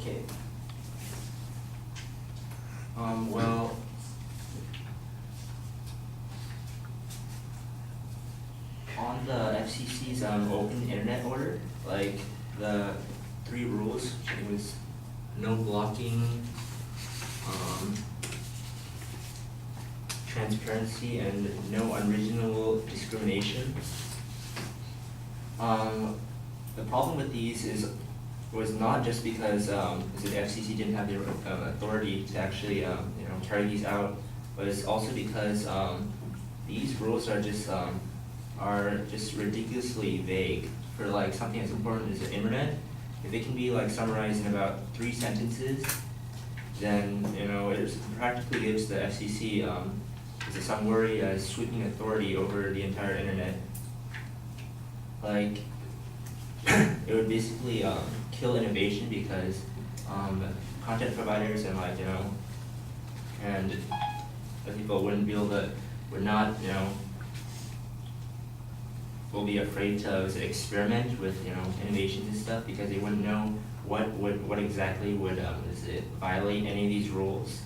Okay. Well, on the FCC's open internet order, like the 3 rules, it was no blocking, transparency, and no unreasonable discrimination. The problem with these was not just because the FCC didn't have the authority to actually carry these out, but it's also because these rules are just ridiculously vague for like something as important as the internet. If it can be like summarized in about 3 sentences, then it practically gives the FCC some worry as sweeping authority over the entire internet. Like it would basically kill innovation because content providers and and the people would not will be afraid to experiment with innovations and stuff because they wouldn't know what exactly would violate any of these rules.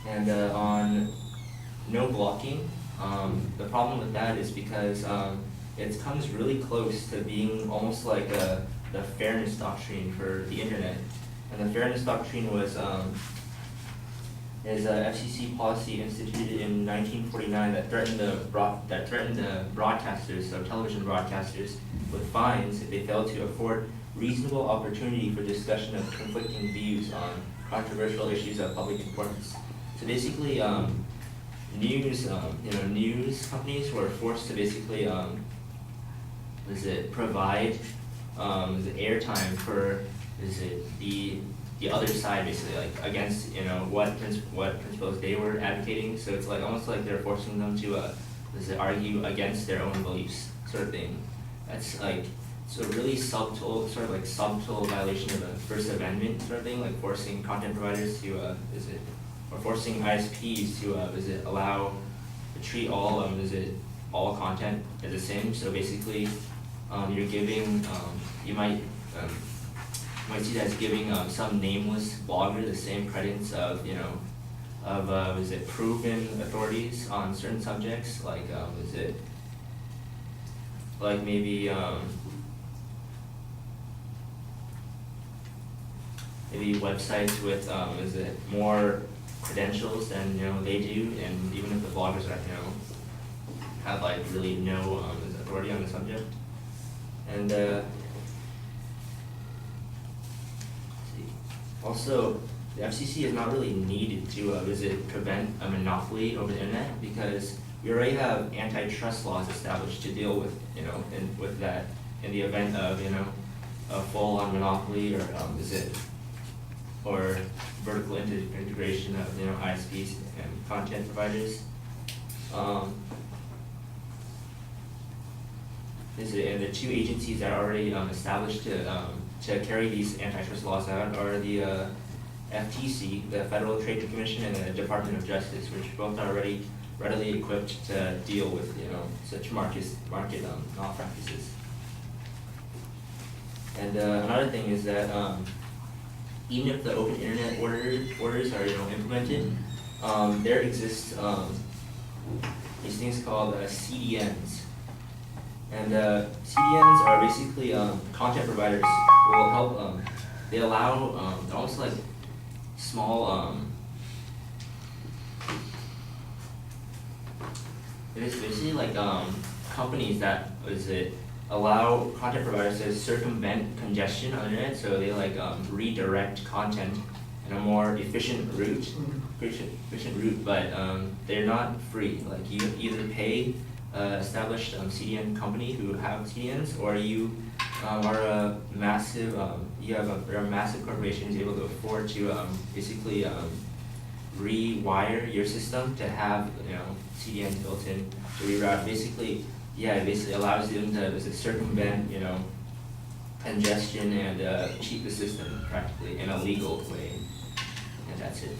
And on no blocking, the problem with that is because it comes really close to being almost like the fairness doctrine for the internet. And the fairness doctrine is a FCC policy instituted in 1949 that threatened the broadcasters, so television broadcasters, with fines if they failed to afford reasonable opportunity for discussion of conflicting views on controversial issues of public importance. So basically, news companies were forced to basically provide the airtime for the other side, basically, like against what principles they were advocating. So it's like almost like they're forcing them to argue against their own beliefs, sort of thing. That's like a really subtle violation of the First Amendment, sort of thing, like forcing content providers to or forcing ISPs to allow to treat all content as the same. So basically, you're giving you might see that as giving some nameless blogger the same credits of proven authorities on certain subjects, like maybe websites with more credentials than they do, and even if the bloggers are have really no authority on the subject. And also, the FCC is not really needed to prevent a monopoly over the internet because we already have antitrust laws established to deal with with that in the event of a full-on monopoly or vertical integration of ISPs and content providers. And the 2 agencies that are already established to carry these antitrust laws out are the FTC, the Federal Trade Commission, and the Department of Justice, which both are already readily equipped to deal with such market malpractices. And another thing is that even if the open internet orders are implemented, there exists these things called CDNs. And CDNs are basically content providers will help. They allow almost like small. It's basically like companies that allow content providers to circumvent congestion on the internet, so they redirect content in a more efficient route. But they're not free. Like you either pay established CDN company who have CDNs, or you are a massive massive corporation who's able to afford to basically rewire your system to have CDNs built in to reroute. Basically, it basically allows them to circumvent congestion and cheat the system practically in a legal way, and that's it.